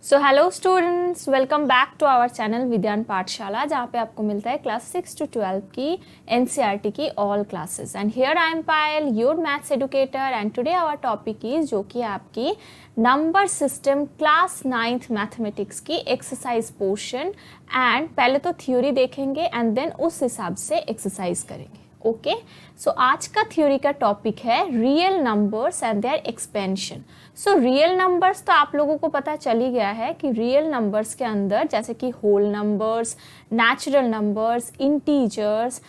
So hello students, welcome back to our channel Vigyan Pathshala, जहाँ पे आपको मिलता है क्लास 6 to 12 की एनसीईआरटी की all classes. And here I am Payal, your maths educator, and today our topic is जो कि आपकी number system class 9th mathematics की एक्सरसाइज पोर्शन। एंड पहले तो थ्योरी देखेंगे एंड देन उस हिसाब से एक्सरसाइज करेंगे। ओके, सो आज का थ्योरी का टॉपिक है real numbers and their expansion. So real numbers तो आप लोगों को पता चल ही गया है कि रियल नंबर्स के अंदर जैसे कि whole numbers, natural numbers, integers,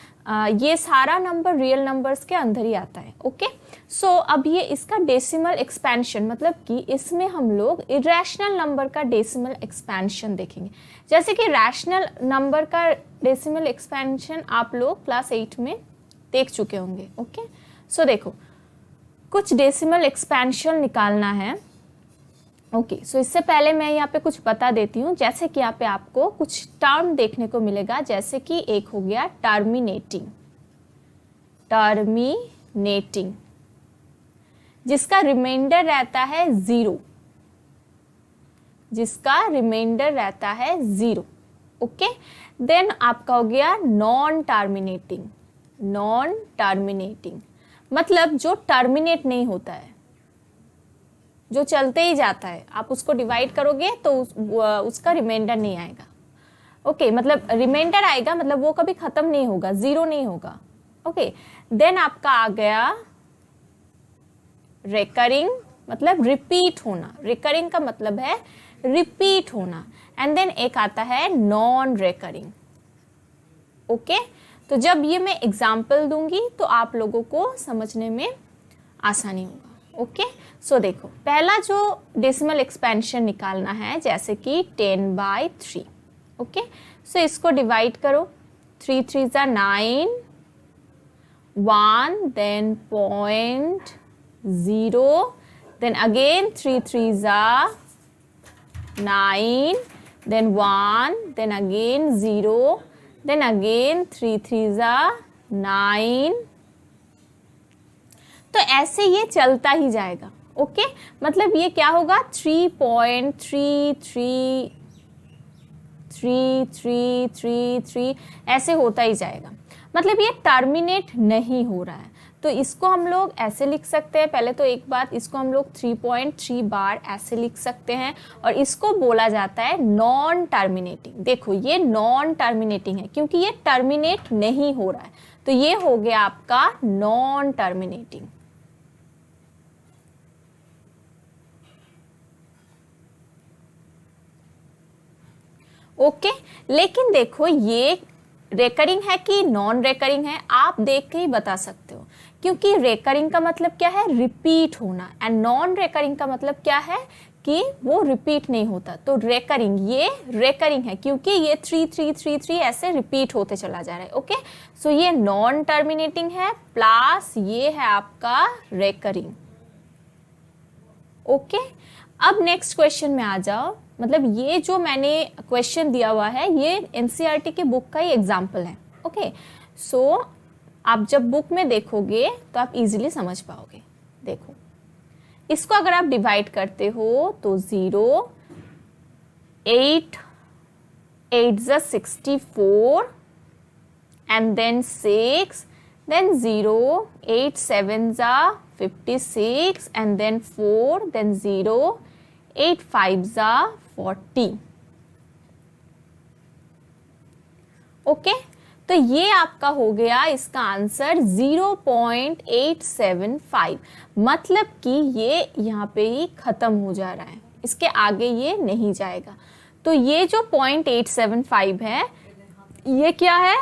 ये सारा नंबर रियल नंबर्स के अंदर ही आता है। ओके, सो अब ये इसका डेसिमल एक्सपेंशन, मतलब कि इसमें हम लोग इरेशनल नंबर का डेसिमल एक्सपेंशन देखेंगे। जैसे कि रैशनल नंबर का डेसिमल एक्सपेंशन आप लोग क्लास 8 में देख चुके होंगे। ओके, सो देखो कुछ डेसिमल एक्सपेंशन निकालना है। ओके, सो इससे पहले मैं यहाँ पे कुछ बता देती हूँ। जैसे कि यहाँ पे आपको कुछ टर्म देखने को मिलेगा, जैसे कि एक हो गया टर्मिनेटिंग, टर्मिनेटिंग जिसका रिमाइंडर रहता है 0, जिसका रिमाइंडर रहता है 0। ओके, देन आपका हो गया नॉन टर्मिनेटिंग, नॉन टर्मिनेटिंग मतलब जो टर्मिनेट नहीं होता है, जो चलते ही जाता है। आप उसको डिवाइड करोगे तो उसका रिमाइंडर नहीं आएगा। ओके, मतलब रिमाइंडर आएगा, मतलब वो कभी खत्म नहीं होगा, 0 नहीं होगा। ओके, देन आपका आ गया रेकरिंग, मतलब रिपीट होना। रिकरिंग का मतलब है रिपीट होना। एंड देन एक आता है नॉन रेकरिंग। ओके, तो जब ये मैं एग्जाम्पल दूंगी तो आप लोगों को समझने में आसानी होगा। ओके, सो देखो पहला जो डेसिमल एक्सपेंशन निकालना है, जैसे कि 10/3। ओके, सो इसको डिवाइड करो, 3 3s are 9, 1, then 0.0, then again 3 3s are 9, then 1, then again 0, then again 3 3s are 9। तो ऐसे ये चलता ही जाएगा। ओके, मतलब ये क्या होगा 3.333333 ऐसे होता ही जाएगा। मतलब ये टर्मिनेट नहीं हो रहा है। तो इसको हम लोग ऐसे लिख सकते हैं। पहले तो एक बात, इसको हम लोग 3.3 बार ऐसे लिख सकते हैं, और इसको बोला जाता है नॉन टर्मिनेटिंग। देखो ये नॉन टर्मिनेटिंग है क्योंकि ये टर्मिनेट नहीं हो रहा है, तो ये हो गया आपका नॉन टर्मिनेटिंग। ओके, लेकिन देखो ये रेकरिंग है कि नॉन रेकरिंग है, आप देख के ही बता सकते हो। क्योंकि रेकरिंग का मतलब क्या है, रिपीट होना, एंड नॉन रेकरिंग का मतलब क्या है कि वो रिपीट नहीं होता। तो रेकरिंग, ये रेकरिंग है क्योंकि ये 3333 ऐसे रिपीट होते चला जा रहा है। ओके, सो ये नॉन टर्मिनेटिंग है, प्लस ये है आपका रेकरिंग। ओके, अब नेक्स्ट क्वेश्चन में आ जाओ। मतलब ये जो मैंने क्वेश्चन दिया हुआ है ये एनसीईआरटी की बुक का ही एग्जाम्पल है। ओके, सो आप जब बुक में देखोगे तो आप इजीली समझ पाओगे। देखो इसको अगर आप डिवाइड करते हो तो 0, 8 8 64, and then 6, then 0, 8 7s are 56, and then 4, then 0, 8 5s are 40। Okay, तो ये आपका हो गया इसका आंसर 0.875। मतलब कि ये यहाँ पे ही खत्म हो जा रहा है, इसके आगे ये नहीं जाएगा। तो ये जो 0.875 है ये क्या है,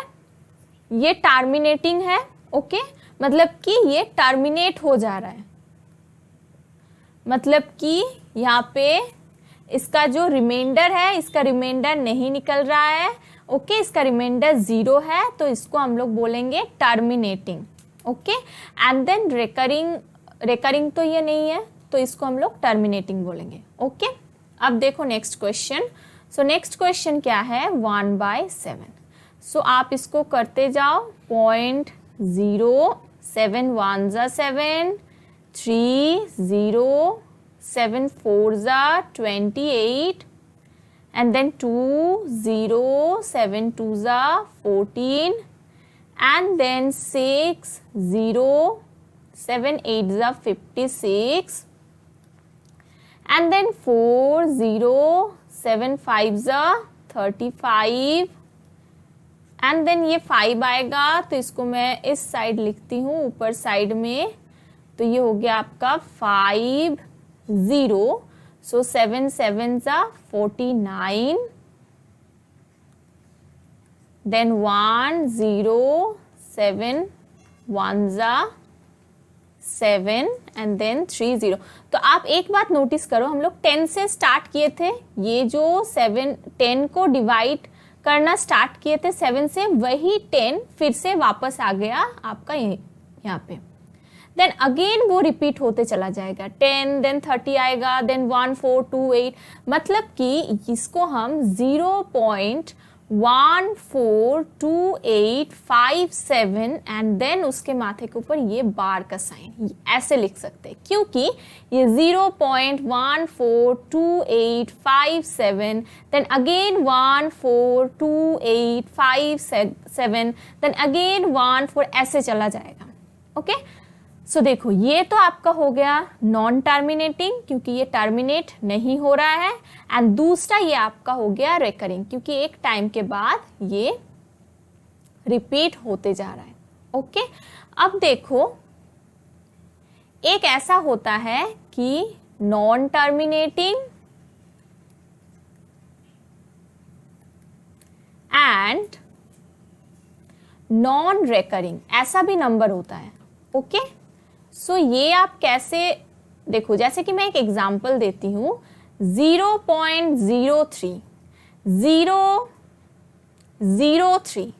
ये टर्मिनेटिंग है। ओके, मतलब कि ये टर्मिनेट हो जा रहा है, मतलब कि यहाँ पे इसका जो रिमाइंडर है, इसका रिमाइंडर नहीं निकल रहा है। ओके, इसका रिमाइंडर 0 है, तो इसको हम लोग बोलेंगे terminating. Okay, and then recurring, recurring तो ये नहीं है, तो इसको हम लोग टर्मिनेटिंग बोलेंगे। ओके, अब देखो next question. So next question क्या है, 1/7। सो आप इसको करते जाओ, 0.0, 7 1s are 7, 3 0, 7 4s are 28, and then 2 0 7 2s are 14 and then 6 0 7 8s are 56 and then 4 0 7 5s are 35 and then ये 5 आएगा तो इसको मैं इस साइड लिखती हूँ ऊपर साइड में, तो ये हो गया आपका 5 0 so 7 7s are 49 then 1 0 7 1s are 7 and then 3 0। तो आप एक बात नोटिस करो, हम लोग 10 से स्टार्ट किए थे, ये जो 10 को डिवाइड करना स्टार्ट किए थे 7 से, वही 10 फिर से वापस आ गया आपका यहाँ पे। देन अगेन वो रिपीट होते चला जाएगा, 10 देन 30 आएगा, देन 1 4 2 8, मतलब कि इसको हम 0.142857 एंड देन उसके माथे के ऊपर ये बार का साइन ऐसे लिख सकते हैं, क्योंकि ये 0.142857 देन अगेन 142857 देन अगेन 14 ऐसे चला जाएगा। ओके सो देखो ये तो आपका हो गया नॉन टर्मिनेटिंग क्योंकि ये टर्मिनेट नहीं हो रहा है, एंड दूसरा ये आपका हो गया रेकरिंग क्योंकि एक टाइम के बाद ये रिपीट होते जा रहा है। ओके अब देखो एक ऐसा होता है कि non terminating and non recurring ऐसा भी नंबर होता है। ओके सो ये आप कैसे देखो, जैसे कि मैं एक एग्जांपल देती हूं 0.03 0 0 3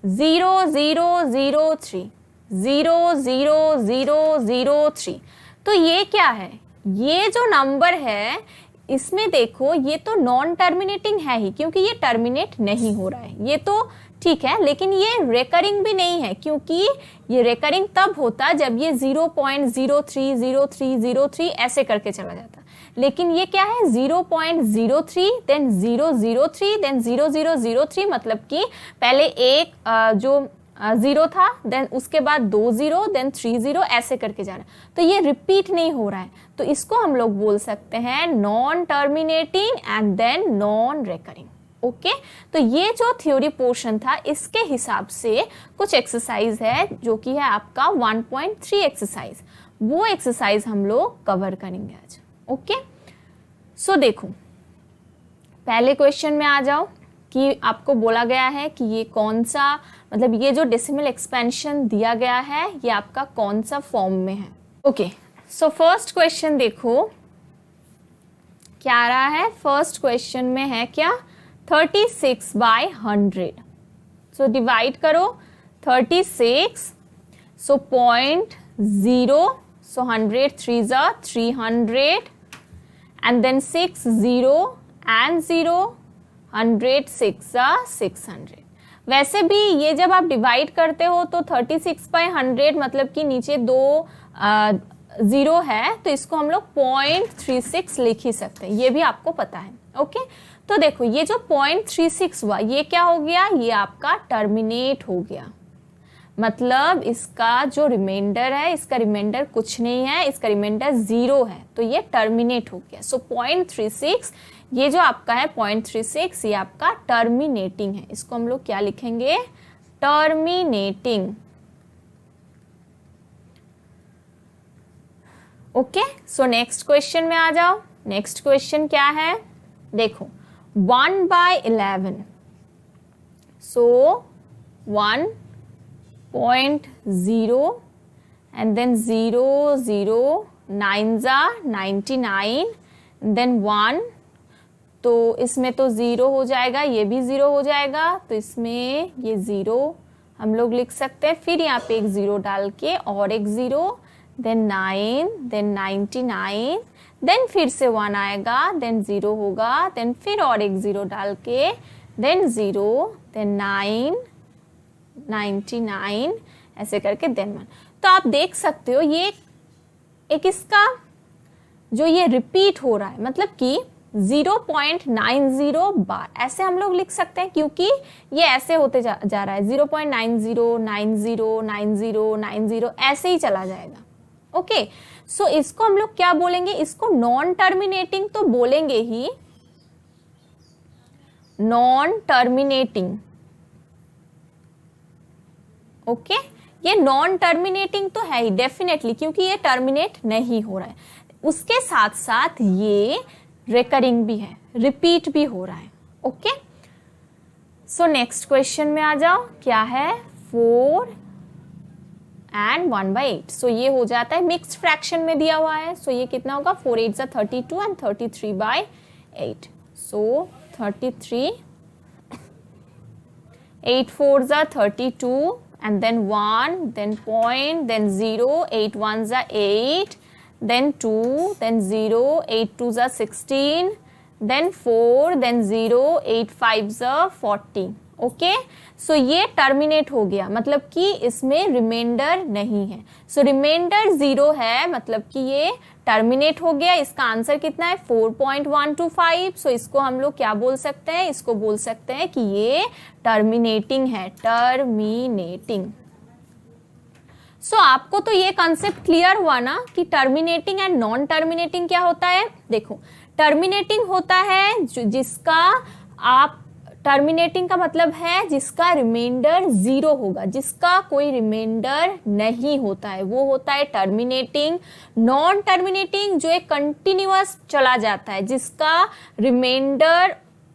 0 0 0 3 0 0 0 0 3, तो ये क्या है, ये जो नंबर है इसमें देखो ये तो नॉन टर्मिनेटिंग है ही क्योंकि ये टर्मिनेट नहीं हो रहा है, ये तो ठीक है, लेकिन ये रेकरिंग भी नहीं है क्योंकि ये रेकरिंग तब होता जब ये 0.030303 ऐसे करके चला जाता, लेकिन ये क्या है 0.03 देन 003 देन 0003, मतलब कि पहले एक जो 0 था देन उसके बाद 2 0 देन 3 0 ऐसे करके जा रहा है, तो ये रिपीट नहीं हो रहा है, तो इसको हम लोग बोल सकते हैं non terminating and then non recurring. Okay तो ये जो थ्योरी पोर्शन था इसके हिसाब से कुछ एक्सरसाइज है जो कि है आपका 1.3 एक्सरसाइज, वो एक्सरसाइज हम लोग कवर करेंगे आज। ओके सो देखो पहले क्वेश्चन में आ जाओ कि आपको बोला गया है कि ये कौन सा, मतलब ये जो डेसिमल एक्सपेंशन दिया गया है ये आपका कौन सा फॉर्म में है। ओके सो फर्स्ट क्वेश्चन देखो क्या आ रहा है, फर्स्ट क्वेश्चन में है क्या 36/100, सो डिवाइड करो 36, सो 0.0, so 100 3s are 300 and then 6 0 and 0 100 6 are 600। वैसे भी ये जब आप डिवाइड करते हो तो 36/100 मतलब कि नीचे 2 0 है तो इसको हम लोग 0.36 लिख ही सकते हैं, ये भी आपको पता है। ओके तो देखो ये जो 0.36 हुआ ये क्या हो गया, ये आपका टर्मिनेट हो गया, मतलब इसका जो रिमाइंडर है इसका रिमाइंडर कुछ नहीं है, इसका रिमाइंडर 0 है, तो ये टर्मिनेट हो गया। सो 0.36 ये जो आपका है 0.36 ये आपका टर्मिनेटिंग है, इसको हम लोग क्या लिखेंगे, terminating. Okay so next question में आ जाओ, नेक्स्ट क्वेश्चन क्या है देखो 1/11, सो 1.0 and then 0 0 9s are 99 then 1, तो इसमें तो 0 हो जाएगा, ये भी 0 हो जाएगा, तो इसमें ये 0 हम लोग लिख सकते हैं, फिर यहाँ पे एक 0 डाल के और एक 0 देन 9 देन 99 देन फिर से 1 आएगा देन 0 होगा देन फिर और एक 0 डाल के देन 0 देन 9 99 ऐसे करके देन 1। तो आप देख सकते हो ये एक इसका जो ये रिपीट हो रहा है, मतलब कि 0.90 बार, ऐसे हम लोग लिख सकते हैं क्योंकि ये ऐसे होते जा रहा है 0.90 90 90 90 ऐसे ही चला जाएगा। ओके, सो इसको हम लोग क्या बोलेंगे, इसको नॉन टर्मिनेटिंग तो बोलेंगे ही, नॉन टर्मिनेटिंग। ओके, ये नॉन टर्मिनेटिंग तो है ही डेफिनेटली, क्योंकि ये टर्मिनेट नहीं हो रहा है। उसके साथ साथ ये रिकरिंग भी है, रिपीट भी हो रहा है। ओके, सो नेक्स्ट क्वेश्चन में आ जाओ, क्या है 4 and 1/8। सो ये हो जाता है मिक्स्ड फ्रैक्शन में दिया हुआ है। सो ये कितना होगा, 4 8 32 and 33/8। So 33, 8 4 32 and then 1, then point, then 0, 8 1 8, then 2, then 0, 8 2 16, then 4, then 0, 8 5 40। Okay, सो ये टर्मिनेट हो गया, मतलब कि इसमें रिमाइंडर नहीं है। सो रिमाइंडर 0 है, मतलब कि ये टर्मिनेट हो गया। इसका आंसर कितना है 4.125। सो इसको हम लोग क्या बोल सकते हैं, इसको बोल सकते हैं कि ये टर्मिनेटिंग है, टर्मिनेटिंग। सो आपको तो ये कंसेप्ट क्लियर हुआ ना कि टर्मिनेटिंग एंड नॉन टर्मिनेटिंग क्या होता है। देखो, टर्मिनेटिंग होता है जिसका आप, टर्मिनेटिंग का मतलब है जिसका रिमाइंडर 0 होगा, जिसका कोई रिमाइंडर नहीं होता है, वो होता है टर्मिनेटिंग। नॉन टर्मिनेटिंग जो एक कंटिन्यूअस चला जाता है, जिसका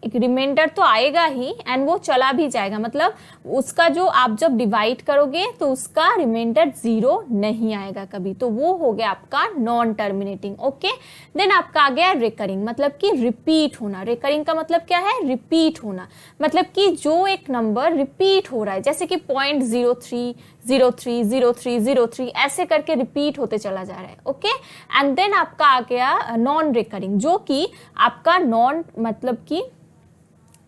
रिमाइंडर तो आएगा ही एंड वो चला भी जाएगा, मतलब उसका जो आप जब डिवाइड करोगे तो उसका रिमाइंडर 0 नहीं आएगा कभी, तो वो हो गया आपका नॉन टर्मिनेटिंग। ओके, देन आपका आ गया रिकरिंग, मतलब कि रिपीट होना। रिकरिंग का मतलब क्या है, रिपीट होना, मतलब कि जो एक नंबर रिपीट हो रहा है, जैसे कि 0.03 03 03 03 ऐसे करके रिपीट होते चला जा रहा है। ओके, एंड देन आपका आ गया नॉन रिकरिंग, जो कि आपका नॉन मतलब कि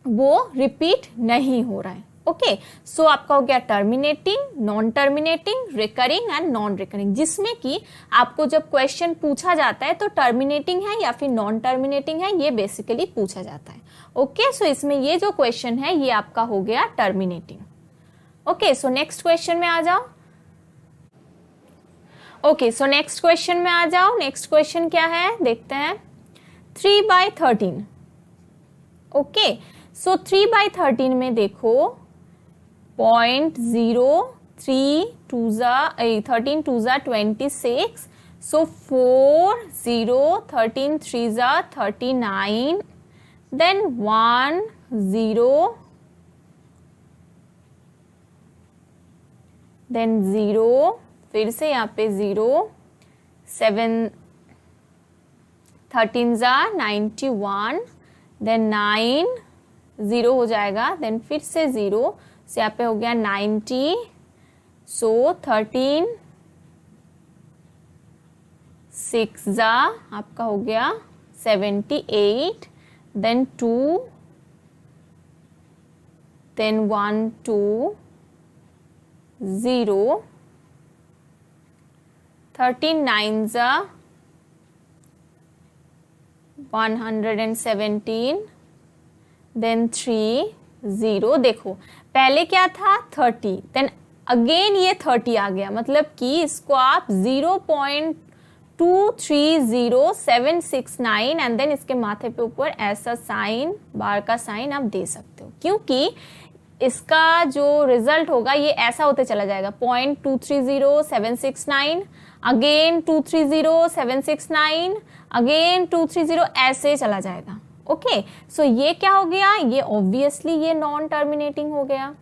वो रिपीट नहीं हो रहा है। ओके, सो आपका हो गया terminating, non terminating, recurring and non recurring, जिसमें कि आपको जब क्वेश्चन पूछा जाता है तो टर्मिनेटिंग है या फिर नॉन टर्मिनेटिंग है, ये बेसिकली पूछा जाता है। ओके, सो इसमें ये जो क्वेश्चन है ये आपका हो गया terminating. Okay, so next question में आ जाओ। ओके, सो नेक्स्ट क्वेश्चन में आ जाओ। नेक्स्ट क्वेश्चन क्या है देखते हैं, 3/13। ओके, सो 3/13 में देखो 0.03 13 2 26, सो 4 0 13 3 39, देन 1 0, देन 0, फिर से यहाँ पे 0 7 13 91, देन 9 0 हो जाएगा, देन फिर से 0 से यहाँ पे हो गया 90, सो 13 6 आपका हो गया 78, देन 2, देन 1 2 0, 13 9 117, देन 3 0। देखो पहले क्या था 30, देन अगेन ये 30 आ गया, मतलब कि इसको आप 0.230769 एंड देन इसके माथे पे ऊपर ऐसा साइन, बार का साइन आप दे सकते हो, क्योंकि इसका जो रिजल्ट होगा ये ऐसा होते चला जाएगा 0.230769, अगेन 230 अगेन 230, ऐसे चला जाएगा। ओके, सो ये क्या हो गया, ये ऑब्वियसली ये नॉन टर्मिनेटिंग हो गया,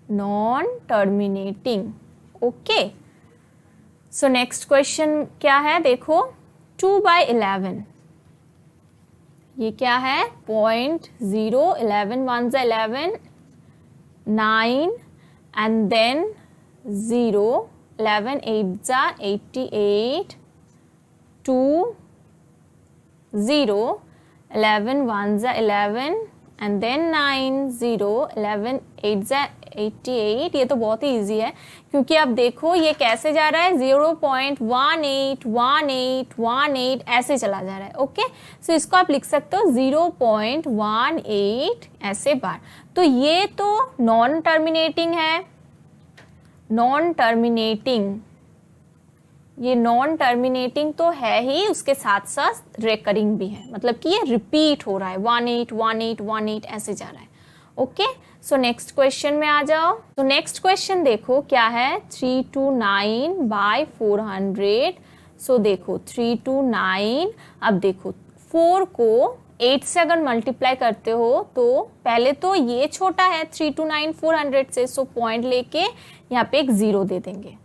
non terminating. Okay, so next question क्या है देखो, 2/11। ये क्या है 0.0 11 1 11 9 एंड देन 0 11 8 88 2 0 11 1 11 and then 9 0 11 8 88, ये तो बहुत ही इजी है क्योंकि अब देखो ये कैसे जा रहा है 0.181818 ऐसे चला जा रहा है। ओके, सो इसको आप लिख सकते हो 0.18 ऐसे बार। तो ये तो नॉन टर्मिनेटिंग है, नॉन टर्मिनेटिंग, ये नॉन टर्मिनेटिंग तो है ही, उसके साथ साथ रिकरिंग भी है, मतलब कि ये रिपीट हो रहा है 181818 ऐसे जा रहा है। ओके, सो नेक्स्ट क्वेश्चन में आ जाओ। तो नेक्स्ट क्वेश्चन देखो क्या है, 329/400। सो देखो 329, अब देखो 4 को 8 से अगर मल्टीप्लाई करते हो तो पहले तो ये छोटा है 329/400 से, सो पॉइंट लेके यहाँ पे एक 0 दे देंगे।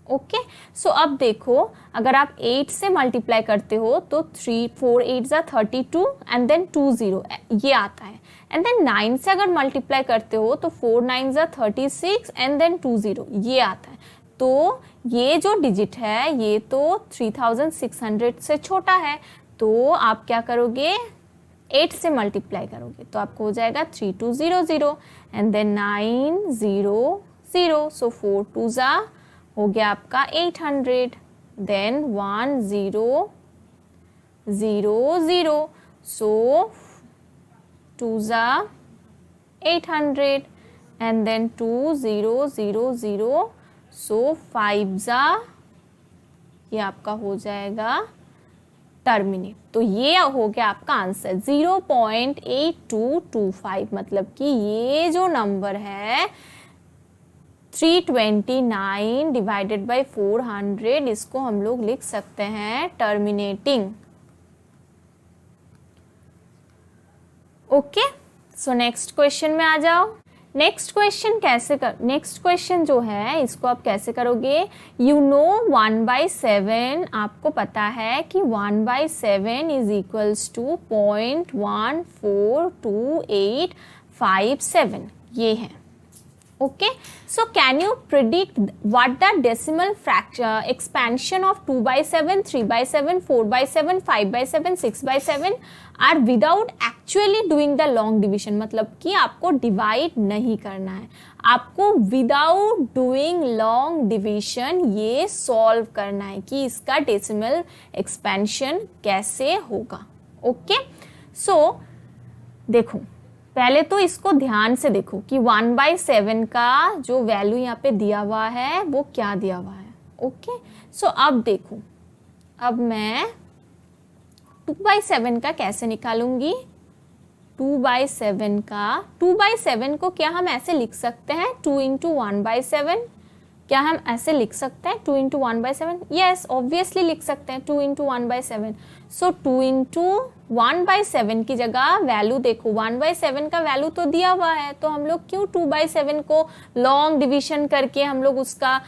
ओके, सो अब देखो अगर आप 8 से मल्टीप्लाई करते हो तो 3 4 8 जा 32 एंड देन 20 ये आता है। एंड देन 9 से अगर मल्टीप्लाई करते हो तो 4 9 जा 36 एंड देन 20 ये आता है। तो ये जो डिजिट है ये तो 3600 से छोटा है, तो आप क्या करोगे 8 से मल्टीप्लाई करोगे तो आपको हो जाएगा 3200 एंड देन 900, सो 4 2 जा हो गया आपका 800, देन 1000, सो 2 जा 800 एंड देन 2000, सो 5 जा ये आपका हो जाएगा टर्मिनेट। तो ये हो गया आपका आंसर 0.8225, मतलब कि ये जो नंबर है 329 डिवाइडेड बाई 400, इसको हम लोग लिख सकते हैं terminating. Okay, so next question में आ जाओ। नेक्स्ट क्वेश्चन जो है इसको आप कैसे करोगे, यू नो 1/7, आपको पता है कि 1/7 इज इक्वल्स टू 0.142857 ये है। Okay, so can you predict what the decimal fraction expansion of 2/7, 3/7, 4/7, 5/7, 6/7 are without actually doing the long division? मतलब कि आपको डिवाइड नहीं करना है, आपको विदाउट डूइंग लॉन्ग डिविजन ये सॉल्व करना है कि इसका डेसिमल एक्सपेंशन कैसे होगा। ओके, सो देखो पहले तो इसको ध्यान से देखो कि 1/7 का जो वैल्यू यहाँ पे दिया हुआ है वो क्या दिया हुआ है। ओके, सो अब देखो, अब मैं 2/7 का कैसे निकालूंगी, 2/7 को क्या हम ऐसे लिख सकते हैं 2 × 1/7, क्या हम ऐसे लिख सकते हैं 2 × 1/7? यस, ऑब्वियसली लिख सकते हैं 2 × 1/7। सो 2 × 1/7 की जगह वैल्यू देखो 1/7 का वैल्यू तो दिया हुआ है, तो हम लोग क्यों 2/7 को लॉन्ग डिवीजन करके हम लोग उसका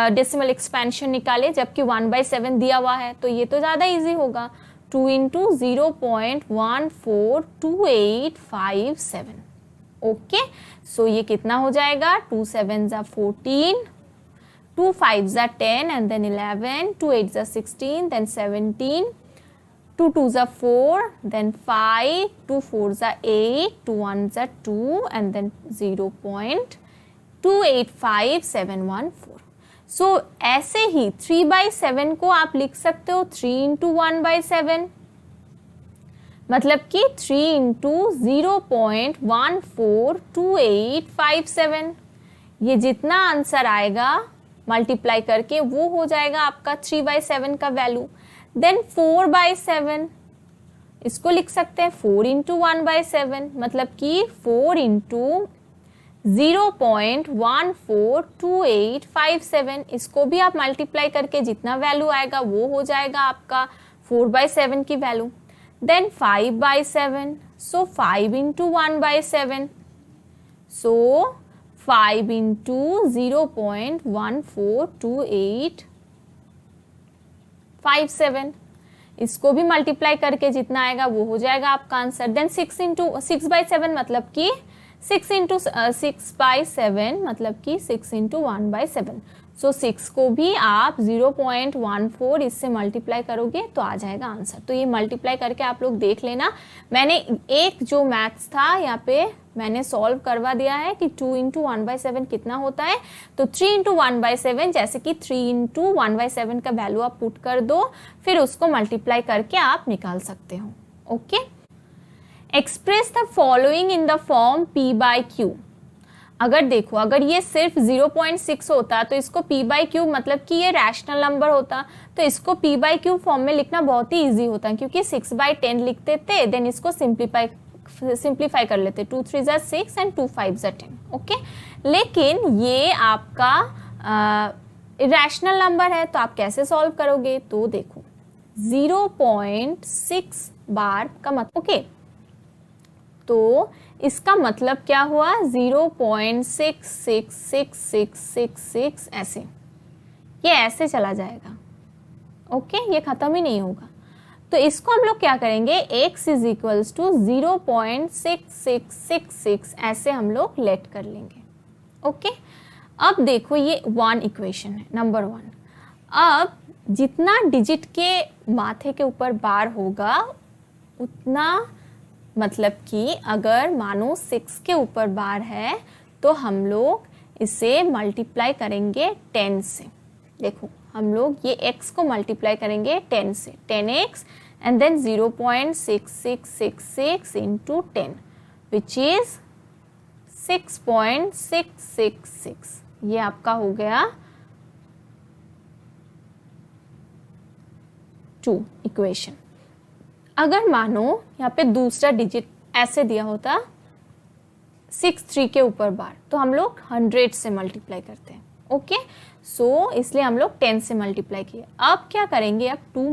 डेसिमल एक्सपेंशन निकाले, जबकि 1/7 दिया हुआ है, तो ये तो ज़्यादा इजी होगा। 2 × 0.142857। ओके, सो ये कितना हो जाएगा, 2 7 जा 14, 2 5 जा 10 एंड देन 11, 2 8 जा 16, देन 17, 2 2 जा 4, देन 5, 2 4 जा 8, 2 1 जा 2 एंड देन 0.285714। सो ऐसे ही 3/7 को आप लिख सकते हो 3 × 1/7, मतलब कि 3 × 0.142857। ये जितना आंसर आएगा मल्टीप्लाई करके वो हो जाएगा आपका 3/7 का वैल्यू। देन 4/7, इसको लिख सकते हैं 4 × 1/7, मतलब कि 4 × 0.142857, इसको भी आप मल्टीप्लाई करके जितना वैल्यू आएगा वो हो जाएगा आपका 4/7 की वैल्यू। देन 5/7, सो 5 × 1/7, सो 5 × 0.142857, इसको भी मल्टीप्लाई करके जितना आएगा वो हो जाएगा आपका आंसर। देन 6/7 मतलब कि 6 × 6/7 मतलब कि 6 × 1/7, सो 6 को भी आप 0.14 इससे मल्टीप्लाई करोगे तो आ जाएगा आंसर। तो ये मल्टीप्लाई करके आप लोग देख लेना। मैंने एक जो मैथ्स था यहाँ पे मैंने सॉल्व करवा दिया है कि 2 इंटू 1/7 कितना होता है। तो 3 इंटू 1/7 जैसे कि 3 इंटू 1/7 का वैल्यू आप पुट कर दो, फिर उसको मल्टीप्लाई करके आप निकाल सकते हो। Okay, express the following in the form p/q। अगर देखो, अगर ये सिर्फ 0.6 होता तो इसको p/q मतलब कि ये रैशनल नंबर होता, तो इसको p/q फॉर्म में लिखना बहुत ही इजी होता, क्योंकि 6/10 लिखते थे, देन इसको सिंप्लीफाई कर लेते, 2 3 ज़ा 6 एंड 2 5 ज़ा 10। ओके, लेकिन ये आपका रैशनल नंबर है, तो आप कैसे सॉल्व करोगे? तो देखो 0.6 बार का मतलब, ओके, तो इसका मतलब क्या हुआ? 0.66666 ऐसे, ये ऐसे चला जाएगा। ओके, ये खत्म ही नहीं होगा। तो इसको हम लोग क्या करेंगे? x इज इक्वल्स टू 0.6666 ऐसे हम लोग लेट कर लेंगे। ओके, अब देखो ये 1 इक्वेशन है, नंबर 1। अब जितना डिजिट के माथे के ऊपर बार होगा उतना, मतलब कि अगर मानो 6 के ऊपर बार है तो हम लोग इसे मल्टीप्लाई करेंगे 10 से। देखो हम लोग ये x को मल्टीप्लाई करेंगे 10 से, 10x and then 0.6666 into 10 which is 6.666। ये आपका हो गया 2 इक्वेशन। अगर मानो यहाँ पे दूसरा डिजिट ऐसे दिया होता 6 3 के ऊपर बार, तो हम लोग 100 से मल्टीप्लाई करते हैं। ओके, सो इसलिए हम लोग 10 से मल्टीप्लाई किए। अब क्या करेंगे? अब 2 -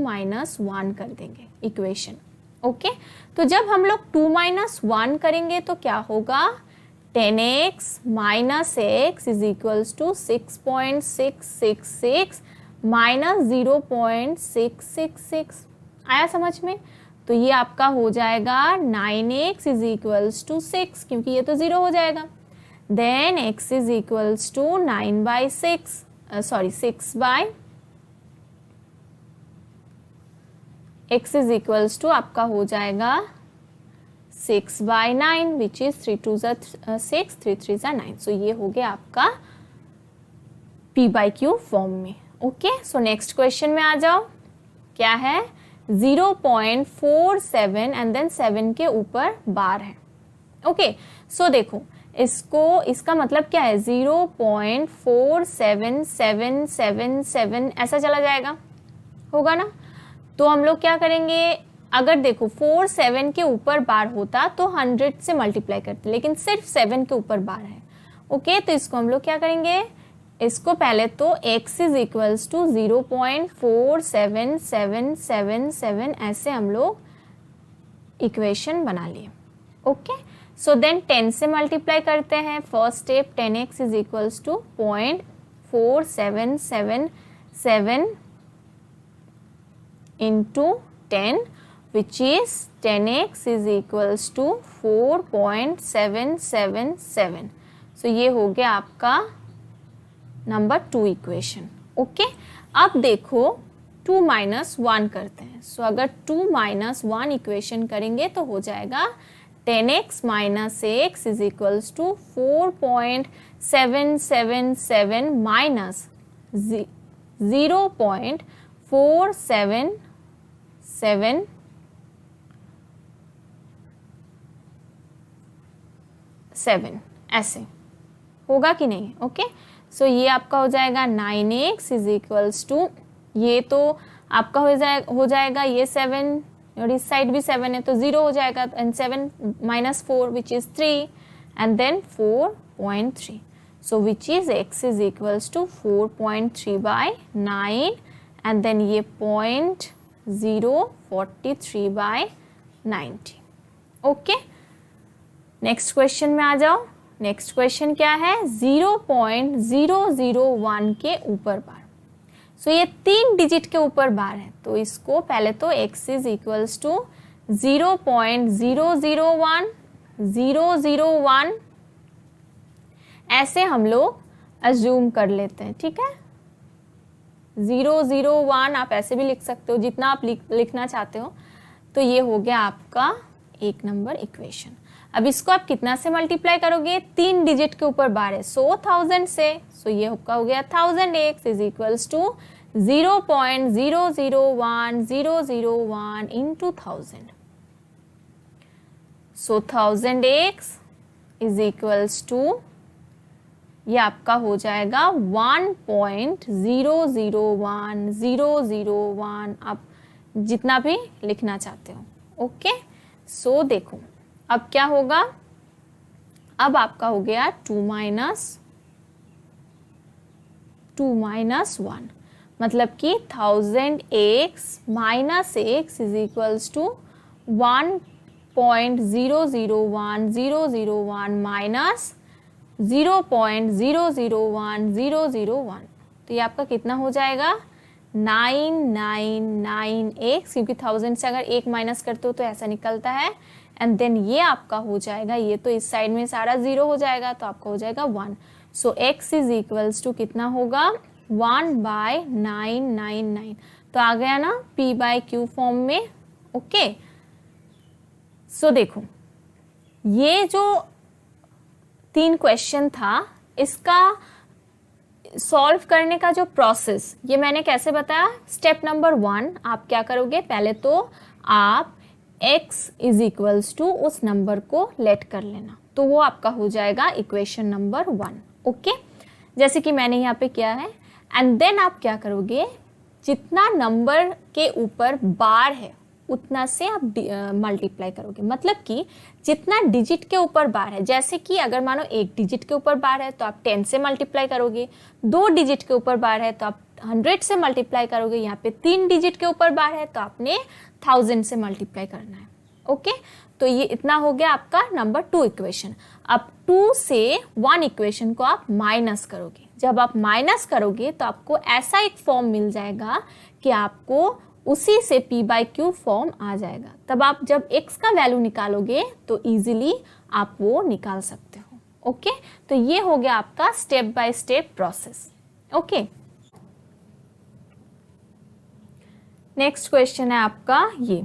1 कर देंगे इक्वेशन। ओके, तो जब हम लोग 2 - 1 करेंगे तो क्या होगा? 10x - x is equals to 6.666 minus 0.666। आया समझ में? तो ये आपका हो जाएगा 9x इज इक्वल्स टू 6, क्योंकि ये तो 0 हो जाएगा। Then x is equals to 6 x is equals to आपका हो जाएगा 6/9 विच इज 3 2 ज़ा 6 3 3 ज़ा 9। सो ये हो गया आपका p/q फॉर्म में। ओके, सो नेक्स्ट क्वेश्चन में आ जाओ। क्या है? 0.47 एंड देन 7 के ऊपर बार है। ओके, सो देखो इसको, इसका मतलब क्या है? 0.47777 ऐसा चला जाएगा, होगा ना? तो हम लोग क्या करेंगे? अगर देखो 4 7 के ऊपर बार होता तो 100 से मल्टीप्लाई करते, लेकिन सिर्फ 7 के ऊपर बार है। ओके, तो इसको हम लोग क्या करेंगे? इसको पहले तो x इज इक्वल्स टू 0.47777 ऐसे हम लोग इक्वेशन बना लिए। ओके, सो देन 10 से मल्टीप्लाई करते हैं। First step 10x is equals to 0.4777 into 10 which is 10x is equals to 4.777। So ये हो गया आपका नंबर 2 इक्वेशन। ओके, अब देखो 2 - 1 करते हैं। सो अगर 2 - 1 इक्वेशन करेंगे तो हो जाएगा 10x - x is equals to 4.777 minus 0.477 ऐसे होगा कि नहीं? ओके, सो ये आपका हो जाएगा 9x इज इक्वल्स टू, ये तो आपका हो जाएगा ये 7 और इस साइड भी 7 है तो 0 हो जाएगा, and 7 - 4 which is 3 and then 4.3। So which is x is equals to 4.3/9 and then ये 0.043/90। ओके, नेक्स्ट क्वेश्चन में आ जाओ। नेक्स्ट क्वेश्चन क्या है? 0.001 के ऊपर बार। सो ये 3 डिजिट के ऊपर बार है, तो इसको पहले तो x इज इक्वल्स टू 0.001 ऐसे हम लोग अज्यूम कर लेते हैं। ठीक है, 001 आप ऐसे भी लिख सकते हो, जितना आप लिखना चाहते हो। तो ये हो गया आपका 1 नंबर इक्वेशन। अब इसको आप कितना से मल्टीप्लाई करोगे, 3 डिजिट के ऊपर बार है, 1000 से, सो ये आपका हो गया 1000x is equals to 0.001001 into 1000। So 1000x is equals to, ये आपका हो जाएगा 1.001001, आप जितना भी लिखना चाहते हो। ओके, सो देखो अब क्या होगा, अब आपका हो गया 2 माइनस 1, मतलब कि 1000x minus x is equals to 1.001001 minus 0.001001। तो ये आपका कितना हो जाएगा, 999x, क्योंकि 1000 से अगर 1 माइनस करते हो तो ऐसा निकलता है। एंड देन ये आपका हो जाएगा, ये तो इस साइड में सारा 0 हो जाएगा, तो आपका हो जाएगा 1। सो x इज इक्वल्स टू कितना होगा, 1/999। तो आ गया ना p/q फॉर्म में। ओके, सो देखो ये जो 3 क्वेश्चन था, इसका सॉल्व करने का जो प्रोसेस, ये मैंने कैसे बताया। स्टेप नंबर 1 आप क्या करोगे, पहले तो आप x इज इक्वल्स टू उस नंबर को लेट कर लेना, तो वो आपका हो जाएगा इक्वेशन नंबर 1। ओके, जैसे कि मैंने यहाँ पे किया है। एंड देन आप क्या करोगे, जितना नंबर के ऊपर बार है उतना से आप मल्टीप्लाई करोगे, मतलब कि जितना डिजिट के ऊपर बार है, जैसे कि अगर मानो 1 डिजिट के ऊपर बार है तो आप 10 से मल्टीप्लाई करोगे, 2 डिजिट के ऊपर बार है तो आप 100 से मल्टीप्लाई करोगे, यहाँ पे 3 डिजिट के ऊपर बार है तो आपने 1000 से मल्टीप्लाई करना है। ओके, तो ये इतना हो गया आपका नंबर 2 इक्वेशन। अब 2 से 1 इक्वेशन को आप माइनस करोगे, जब आप माइनस करोगे तो आपको ऐसा एक फॉर्म मिल जाएगा कि आपको उसी से p/q फॉर्म आ जाएगा। तब आप जब x का वैल्यू निकालोगे तो इजीली आप वो निकाल सकते हो। ओके, तो ये हो गया आपका step by step process. Okay, next question है आपका ये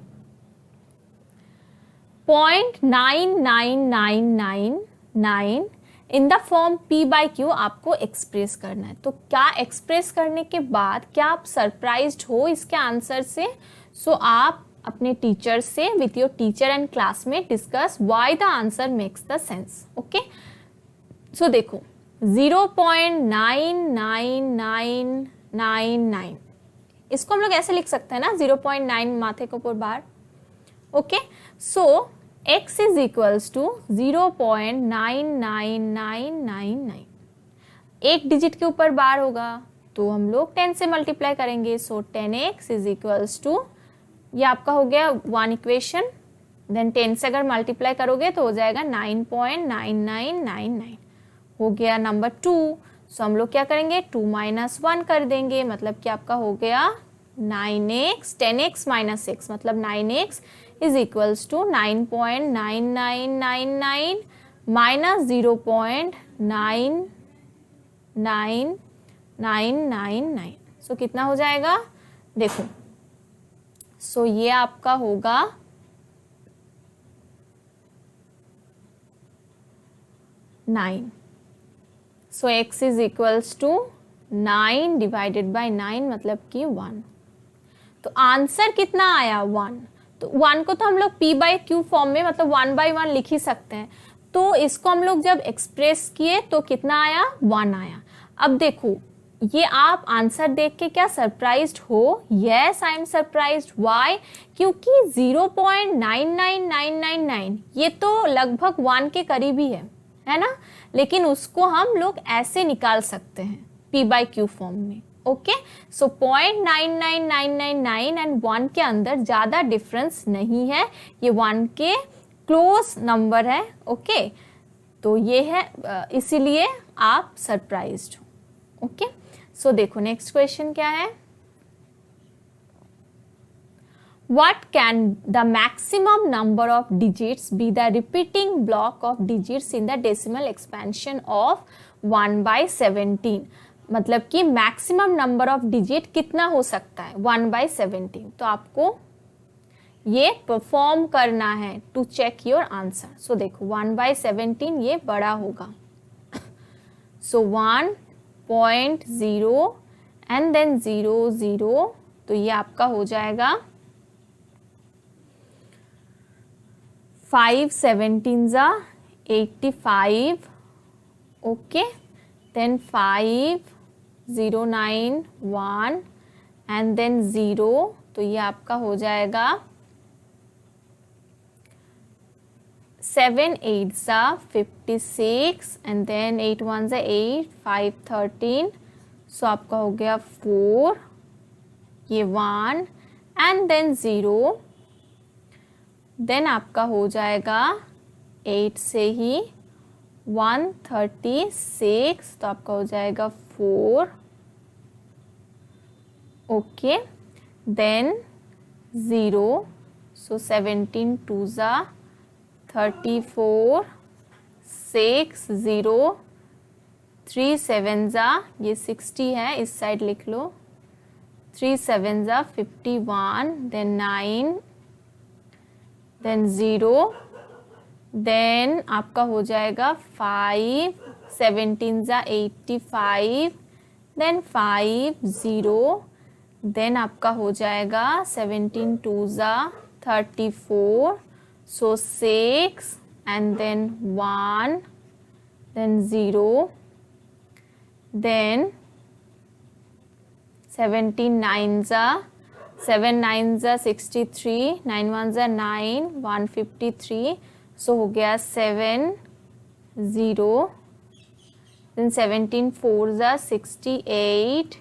0.99999 इन द फॉर्म p/q आपको एक्सप्रेस करना है। तो क्या एक्सप्रेस करने के बाद क्या आप सरप्राइज्ड हो इसके आंसर से? सो आप अपने टीचर से with your teacher and classmate discuss why the answer makes the sense. Okay, so देखो 0.99999, इसको हम लोग ऐसे लिख सकते हैं ना, 0.9 माथे के ऊपर बार। Okay, so x is equals to 0.99999। 1 digit के ऊपर बार होगा तो हम लोग 10 से मल्टीप्लाई करेंगे, सो 10x इज इक्वल्स टू, ये आपका हो गया 1 इक्वेशन। देन 10 से अगर मल्टीप्लाई करोगे तो हो जाएगा 9.9999, हो गया नंबर 2। सो हम लोग क्या करेंगे, 2 माइनस 1 कर देंगे, मतलब कि आपका हो गया 9x, 10x माइनस 6 मतलब 9x is equals to 9.9999 minus 0.99999। सो कितना हो जाएगा, देखो, सो ये आपका होगा 9। सो x is equals to 9 divided by 9 मतलब कि 1। तो आंसर कितना आया, 1। तो 1 को तो हम लोग p/q फॉर्म में मतलब 1/1 लिख ही सकते हैं। तो इसको हम लोग जब एक्सप्रेस किए तो कितना आया, 1 आया। अब देखो ये आप आंसर देख के क्या सरप्राइज्ड हो? Yes, I am surprised. Why? क्योंकि 0.99999 ये तो लगभग 1 के करीब ही है ना, लेकिन उसको हम लोग ऐसे निकाल सकते हैं p/q फॉर्म में। ओके, सो 0.99999 एंड 1 के अंदर ज़्यादा डिफरेंस नहीं है, ये 1 के क्लोज नंबर है। ओके, तो ये है, इसीलिए आप सरप्राइज्ड हो। ओके, सो देखो नेक्स्ट क्वेश्चन क्या है, What can the maximum number of digits be the repeating block of digits in the decimal expansion of 1/17? मतलब कि मैक्सिमम नंबर ऑफ डिजिट कितना हो सकता है 1/17। तो आपको ये परफॉर्म करना है टू चेक योर आंसर। सो देखो 1/17 ये बड़ा होगा, सो 1.0 एंड देन 0 0, तो ये आपका हो जाएगा 5 17 85, ओके, देन 5 0 9 1 एंड देन 0, तो ये आपका हो जाएगा 7 8 56 एंड देन 8 1 8 5 13, सो आपका हो गया 4, ये 1 एंड देन 0, देन आपका हो जाएगा 8 से ही 136, तो आपका हो जाएगा 4, ओके, देन 0, सो 17 2 34, 6 0 3 7 ये 60 है, इस साइड लिख लो, 3 7 51, देन 9, देन 0, देन आपका हो जाएगा 5 17 85, देन 5 0, देन आपका हो जाएगा 17 2 34, सो 6 एंड देन 1, देन 0, देन 17 9 7 9 63, 9 1 9 153, सो हो गया 7 0, देन 17 4 68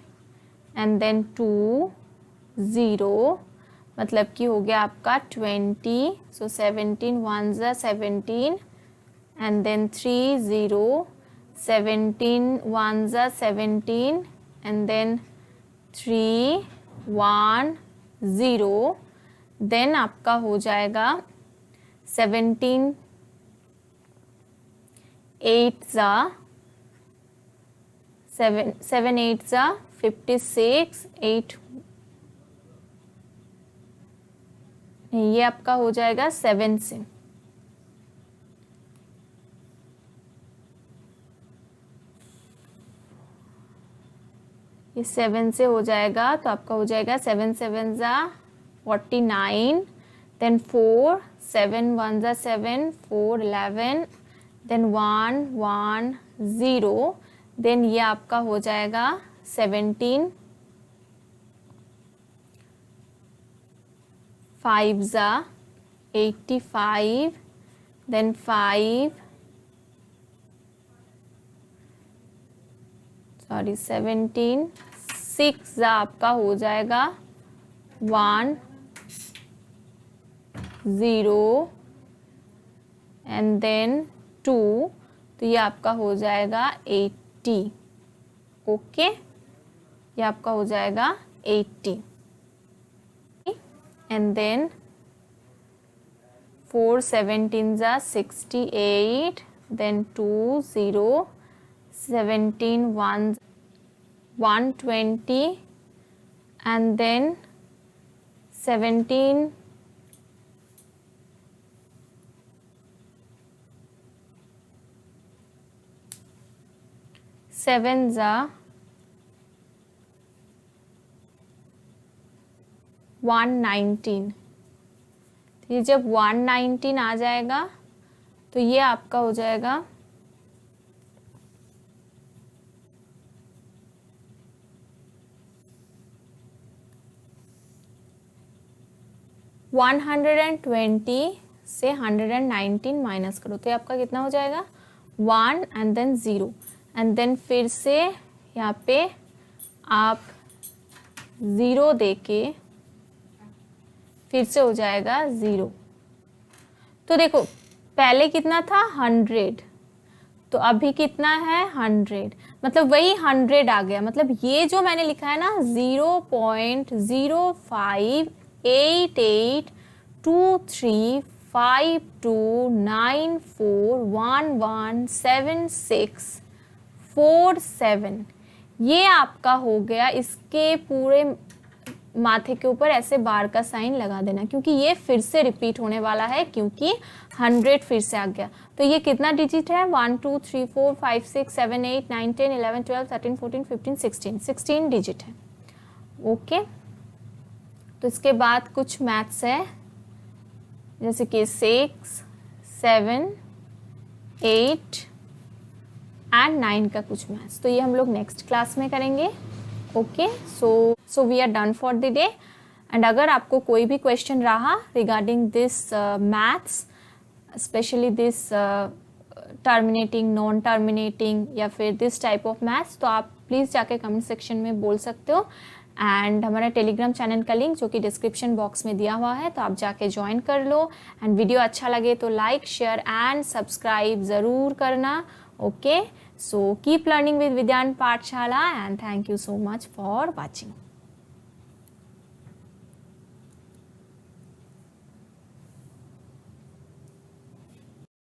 एंड देन 2 0, मतलब कि हो गया आपका 20, so 17 1 17 and then 3 0, 17 1 17 and then 3 1 0, then आपका हो जाएगा 17 8 7 8 56 8, ये आपका हो जाएगा 7 से, ये 7 से हो जाएगा, तो आपका हो जाएगा 7 7 49, देन 4 7 1 7 4 11, देन 1 1 0, देन ये आपका हो जाएगा 17 5 85, देन 5 17 6 आपका हो जाएगा 1 0 एंड देन 2, तो ये आपका हो जाएगा 80, ओके, ये आपका हो जाएगा 80, and then 4 17 68, then 2 0, 17 1 120 and then 17 7 119। ये जब 119 आ जाएगा तो ये आपका हो जाएगा 120 से 119 माइनस करो तो ये आपका कितना हो जाएगा 1 एंड देन 0 एंड देन फिर से यहाँ पे आप 0 देके फिर से हो जाएगा 0। तो देखो पहले कितना था 100 तो अभी कितना है 100 मतलब वही 100 आ गया। मतलब ये जो मैंने लिखा है ना 0.0588235294117647, ये आपका हो गया, इसके पूरे माथे के ऊपर ऐसे बार का साइन लगा देना, क्योंकि ये फिर से रिपीट होने वाला है, क्योंकि 100 फिर से आ गया। तो ये कितना डिजिट है? 1 2 3 4 5 6 7 8 9 10 11 12 13 14 15 16 डिजिट है। ओके, तो इसके बाद कुछ मैथ्स है, जैसे कि 6 7 8 एंड 9 का कुछ मैथ्स। तो ये हम लोग नेक्स्ट क्लास में करेंगे। Okay, so we are done for the day. And अगर आपको कोई भी क्वेश्चन रहा regarding this maths, specially this terminating, non terminating या फिर दिस टाइप ऑफ मैथ्स, तो आप प्लीज़ जाके कमेंट सेक्शन में बोल सकते हो। एंड हमारा टेलीग्राम चैनल का लिंक जो कि डिस्क्रिप्शन बॉक्स में दिया हुआ है, तो आप जाके ज्वाइन कर लो। एंड वीडियो अच्छा लगे तो लाइक, शेयर एंड सब्सक्राइब ज़रूर करना। Okay, so keep learning with Vidyan Pathshala, and thank you so much for watching.